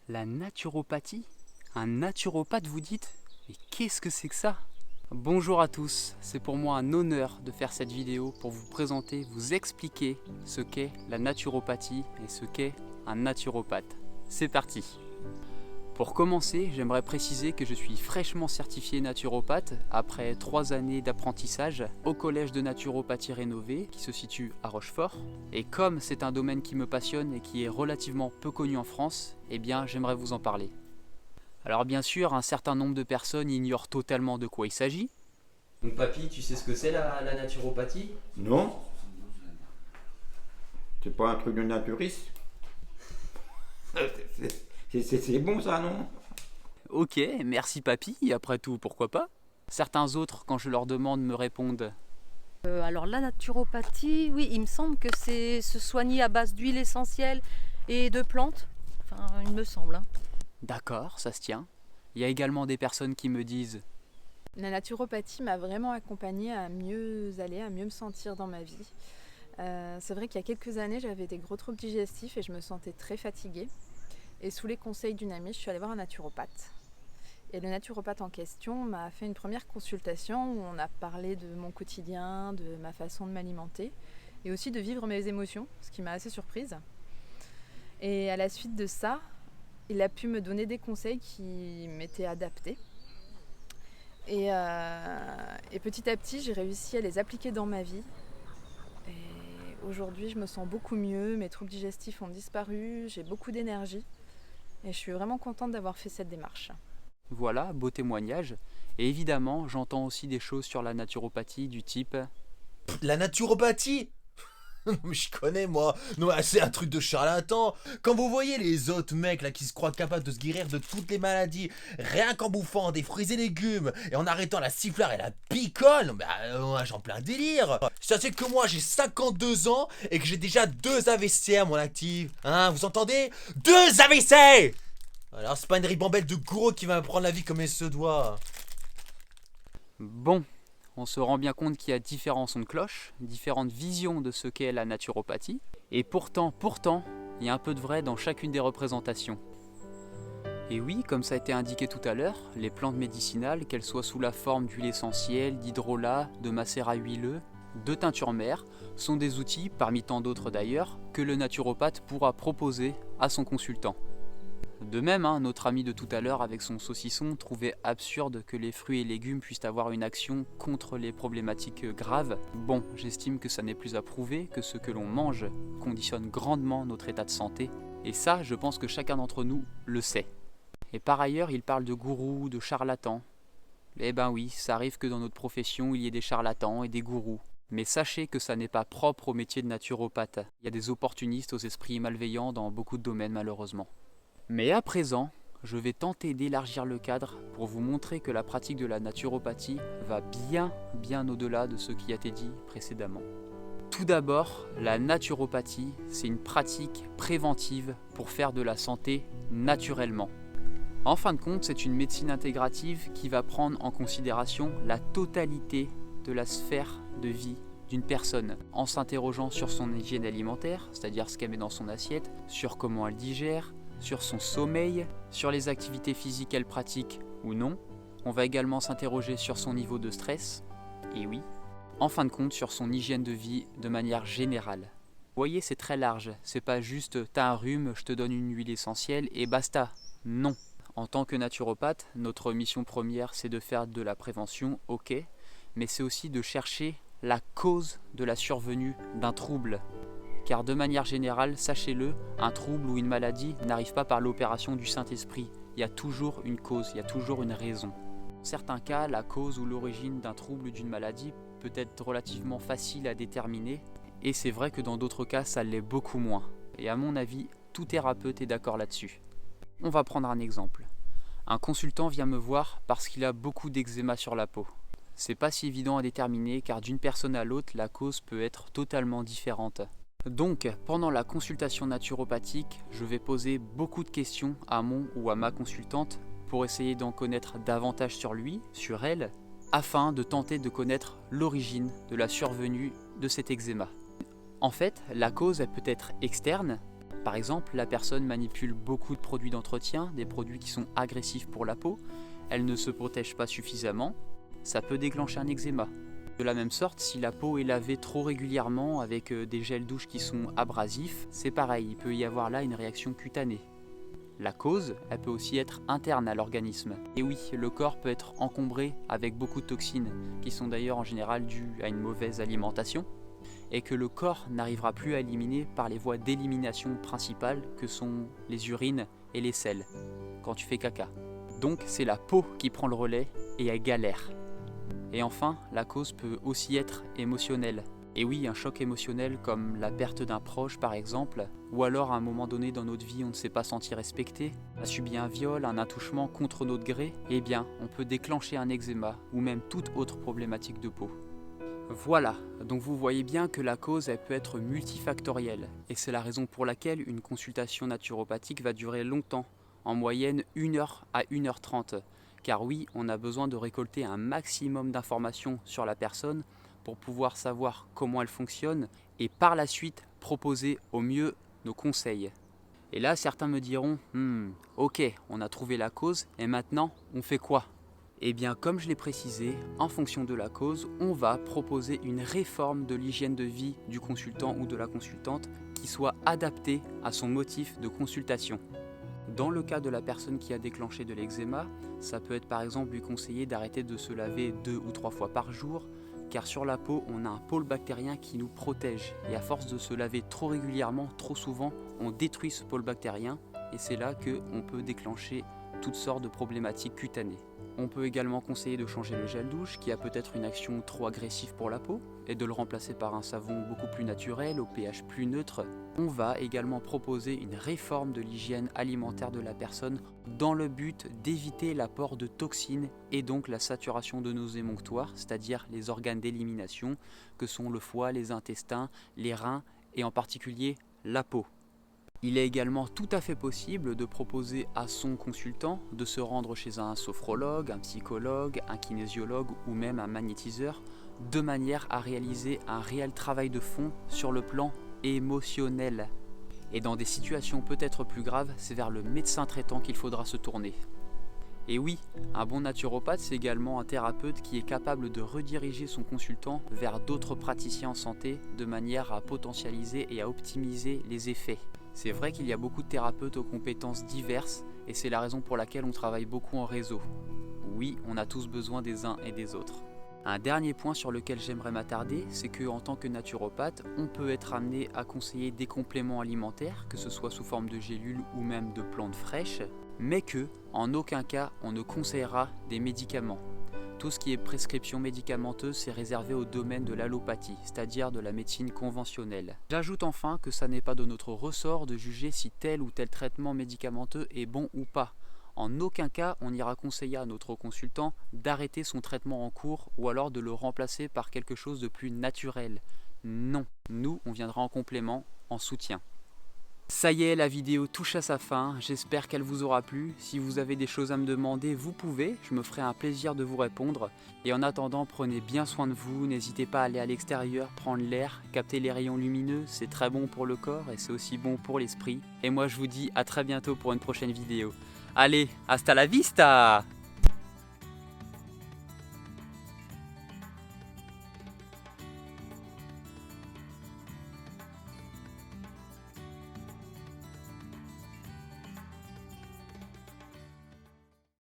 La naturopathie? Un naturopathe vous dites? Mais qu'est-ce que c'est que ça? Bonjour à tous, c'est pour moi un honneur de faire cette vidéo pour vous présenter, vous expliquer ce qu'est la naturopathie et ce qu'est un naturopathe. C'est parti! Pour commencer, j'aimerais préciser que je suis fraîchement certifié naturopathe après 3 années d'apprentissage au collège de naturopathie rénové qui se situe à Rochefort. Et comme c'est un domaine qui me passionne et qui est relativement peu connu en France, eh bien j'aimerais vous en parler. Alors bien sûr, un certain nombre de personnes ignorent totalement de quoi il s'agit. Donc papy, tu sais ce que c'est la naturopathie? Non? C'est pas un truc de naturiste? C'est bon ça, non? Ok, merci papy, après tout, pourquoi pas? Certains autres, quand je leur demande, me répondent Alors la naturopathie, oui, il me semble que c'est se soigner à base d'huile essentielle et de plantes. Enfin, il me semble. d'accord, ça se tient. Il y a également des personnes qui me disent La naturopathie m'a vraiment accompagnée à mieux aller, à mieux me sentir dans ma vie. C'est vrai qu'il y a quelques années, j'avais des gros troubles digestifs et je me sentais très fatiguée. Et sous les conseils d'une amie, je suis allée voir un naturopathe. Et le naturopathe en question m'a fait une première consultation où on a parlé de mon quotidien, de ma façon de m'alimenter et aussi de vivre mes émotions, ce qui m'a assez surprise. Et à la suite de ça, il a pu me donner des conseils qui m'étaient adaptés. Et petit à petit, j'ai réussi à les appliquer dans ma vie. Et aujourd'hui, je me sens beaucoup mieux, mes troubles digestifs ont disparu, j'ai beaucoup d'énergie. Et je suis vraiment contente d'avoir fait cette démarche. voilà, beau témoignage. Et évidemment, j'entends aussi des choses sur la naturopathie du type La naturopathie? Mais je connais moi. Non, c'est un truc de charlatan. Quand vous voyez les autres mecs là qui se croient capables de se guérir de toutes les maladies, rien qu'en bouffant des fruits et légumes et en arrêtant la siffleur et la picole, bah, j'en plein délire. Ça c'est que moi j'ai 52 ans et que j'ai déjà 2 AVC à mon actif. Hein, vous entendez? 2 AVC! Alors c'est pas une ribambelle de gourou qui va me prendre la vie comme elle se doit. bon. On se rend bien compte qu'il y a différents sons de cloche, différentes visions de ce qu'est la naturopathie. Et pourtant, il y a un peu de vrai dans chacune des représentations. Et oui, comme ça a été indiqué tout à l'heure, les plantes médicinales, qu'elles soient sous la forme d'huile essentielle, d'hydrolat, de macérat huileux, de teinture mère, sont des outils, parmi tant d'autres d'ailleurs, que le naturopathe pourra proposer à son consultant. De même, notre ami de tout à l'heure avec son saucisson trouvait absurde que les fruits et légumes puissent avoir une action contre les problématiques graves. Bon, j'estime que ça n'est plus à prouver, que ce que l'on mange conditionne grandement notre état de santé. Et ça, je pense que chacun d'entre nous le sait. Et par ailleurs, il parle de gourous, de charlatans. Eh ben oui, ça arrive que dans notre profession, il y ait des charlatans et des gourous. Mais sachez que ça n'est pas propre au métier de naturopathe. Il y a des opportunistes aux esprits malveillants dans beaucoup de domaines malheureusement. Mais à présent, je vais tenter d'élargir le cadre pour vous montrer que la pratique de la naturopathie va bien au-delà de ce qui a été dit précédemment. Tout d'abord, la naturopathie, c'est une pratique préventive pour faire de la santé naturellement. En fin de compte, c'est une médecine intégrative qui va prendre en considération la totalité de la sphère de vie d'une personne, en s'interrogeant sur son hygiène alimentaire, c'est-à-dire ce qu'elle met dans son assiette, sur comment elle digère, sur son sommeil, sur les activités physiques qu'elle pratique ou non. On va également s'interroger sur son niveau de stress, et oui, en fin de compte sur son hygiène de vie de manière générale. Vous voyez, c'est très large, c'est pas juste t'as un rhume, je te donne une huile essentielle et basta. Non. En tant que naturopathe, notre mission première c'est de faire de la prévention, ok, mais c'est aussi de chercher la cause de la survenue d'un trouble. Car de manière générale, sachez-le, un trouble ou une maladie n'arrive pas par l'opération du Saint-Esprit. Il y a toujours une cause, il y a toujours une raison. Dans certains cas, la cause ou l'origine d'un trouble ou d'une maladie peut être relativement facile à déterminer, et c'est vrai que dans d'autres cas, ça l'est beaucoup moins. Et à mon avis, tout thérapeute est d'accord là-dessus. On va prendre un exemple. Un consultant vient me voir parce qu'il a beaucoup d'eczéma sur la peau. C'est pas si évident à déterminer car d'une personne à l'autre, la cause peut être totalement différente. Donc, pendant la consultation naturopathique, je vais poser beaucoup de questions à mon ou à ma consultante pour essayer d'en connaître davantage sur lui, sur elle, afin de tenter de connaître l'origine de la survenue de cet eczéma. En fait, la cause elle peut être externe, Par exemple, la personne manipule beaucoup de produits d'entretien, des produits qui sont agressifs pour la peau, elle ne se protège pas suffisamment, ça peut déclencher un eczéma. De la même sorte, si la peau est lavée trop régulièrement avec des gels douche qui sont abrasifs, c'est pareil, il peut y avoir là une réaction cutanée. La cause, elle peut aussi être interne à l'organisme. Et oui, le corps peut être encombré avec beaucoup de toxines, qui sont d'ailleurs en général dues à une mauvaise alimentation, et que le corps n'arrivera plus à éliminer par les voies d'élimination principales que sont les urines et les selles, quand tu fais caca. Donc c'est la peau qui prend le relais et elle galère. Et enfin, la cause peut aussi être émotionnelle. Et oui, un choc émotionnel comme la perte d'un proche par exemple, ou alors à un moment donné dans notre vie on ne s'est pas senti respecté, a subi un viol, un attouchement contre notre gré, eh bien on peut déclencher un eczéma ou même toute autre problématique de peau. Voilà, donc vous voyez bien que la cause elle peut être multifactorielle, et c'est la raison pour laquelle une consultation naturopathique va durer longtemps, en moyenne 1h à 1h30, car oui, on a besoin de récolter un maximum d'informations sur la personne pour pouvoir savoir comment elle fonctionne et par la suite proposer au mieux nos conseils. Et là, certains me diront ok, on a trouvé la cause et maintenant on fait quoi? Eh bien, comme je l'ai précisé, en fonction de la cause, on va proposer une réforme de l'hygiène de vie du consultant ou de la consultante qui soit adaptée à son motif de consultation. Dans le cas de la personne qui a déclenché de l'eczéma, ça peut être par exemple lui conseiller d'arrêter de se laver 2 ou 3 fois par jour, car sur la peau, on a un pôle bactérien qui nous protège. Et à force de se laver trop régulièrement, trop souvent, on détruit ce pôle bactérien et c'est là qu'on peut déclencher toutes sortes de problématiques cutanées. On peut également conseiller de changer le gel douche qui a peut-être une action trop agressive pour la peau et de le remplacer par un savon beaucoup plus naturel, au pH plus neutre. On va également proposer une réforme de l'hygiène alimentaire de la personne dans le but d'éviter l'apport de toxines et donc la saturation de nos émonctoires, c'est-à-dire les organes d'élimination que sont le foie, les intestins, les reins et en particulier la peau. Il est également tout à fait possible de proposer à son consultant de se rendre chez un sophrologue, un psychologue, un kinésiologue ou même un magnétiseur de manière à réaliser un réel travail de fond sur le plan émotionnel. Et dans des situations peut-être plus graves, c'est vers le médecin traitant qu'il faudra se tourner. Et oui, un bon naturopathe, c'est également un thérapeute qui est capable de rediriger son consultant vers d'autres praticiens en santé de manière à potentialiser et à optimiser les effets. C'est vrai qu'il y a beaucoup de thérapeutes aux compétences diverses et c'est la raison pour laquelle on travaille beaucoup en réseau. Oui, on a tous besoin des uns et des autres. Un dernier point sur lequel j'aimerais m'attarder, c'est qu'en tant que naturopathe, on peut être amené à conseiller des compléments alimentaires, que ce soit sous forme de gélules ou même de plantes fraîches, mais que, en aucun cas, on ne conseillera des médicaments. Tout ce qui est prescription médicamenteuse, c'est réservé au domaine de l'allopathie, c'est-à-dire de la médecine conventionnelle. J'ajoute enfin que ça n'est pas de notre ressort de juger si tel ou tel traitement médicamenteux est bon ou pas. En aucun cas, on ira conseiller à notre consultant d'arrêter son traitement en cours ou alors de le remplacer par quelque chose de plus naturel. Non, nous, on viendra en complément, en soutien. Ça y est, la vidéo touche à sa fin, j'espère qu'elle vous aura plu. Si vous avez des choses à me demander, vous pouvez, je me ferai un plaisir de vous répondre. Et en attendant, prenez bien soin de vous, n'hésitez pas à aller à l'extérieur, prendre l'air, capter les rayons lumineux, c'est très bon pour le corps et c'est aussi bon pour l'esprit. Et moi je vous dis à très bientôt pour une prochaine vidéo. Allez, hasta la vista!